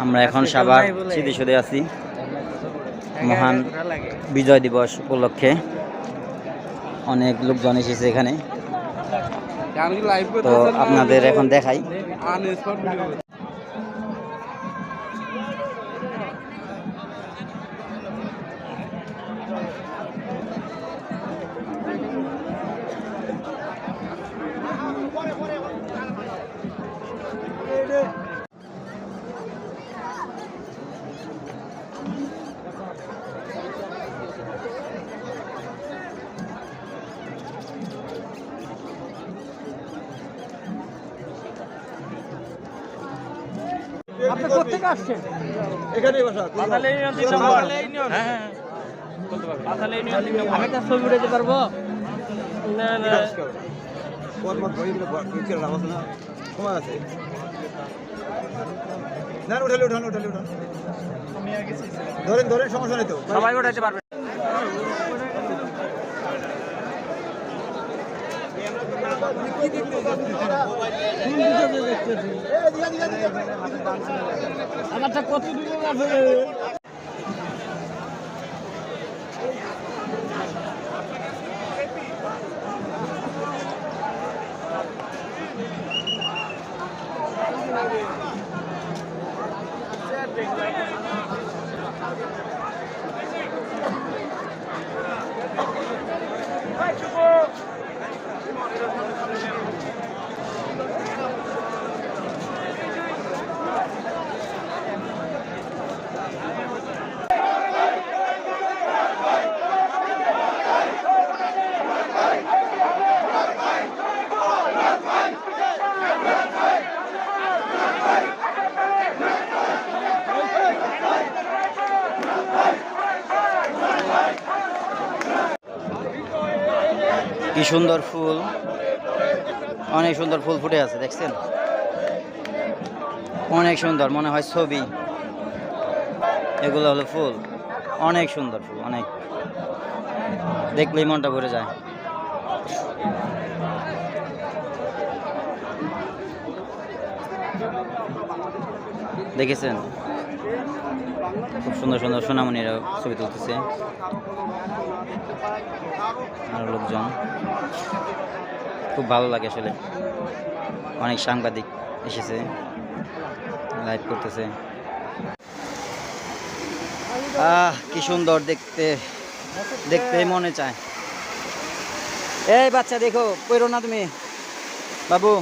আমরা এখন সাভার স্মৃতিসৌধে আছি মহান বিজয় দিবস উপলক্ষে। অনেক লোকজন এসেছে এখানে, তো আপনাদের এখন দেখাই। আপনি কোথেকে আসছেন? এখানেই বসা। আমি একটা ছবি উঠাইতে পারবো? না না, সময় আছে। না উঠালে উঠান, উঠালে উঠান। ধরেন ধরেন, সমস্যা নেই তো। সবাই উঠাইতে পারবে। আমারটা কত দূরে আছে? কি সুন্দর ফুল, অনেক সুন্দর ফুল ফুটে আছে, দেখছেন? অনেক সুন্দর, মনে হয় ছবি। এগুলো হলো ফুল, অনেক সুন্দর ফুল, অনেক দেখলেই মনটা ভরে যায়। দেখেছেন? খুব সুন্দর সুন্দর সোনামণিরা ছবি তুলতেছে, আর লোকজন, খুব ভালো লাগে আসলে। অনেক সাংবাদিক এসেছে, লাইভ করতেছে। কি সুন্দর দেখতে, দেখতেই মনে চায়। এই বাচ্চা দেখো, পড়ো না তুমি বাবু।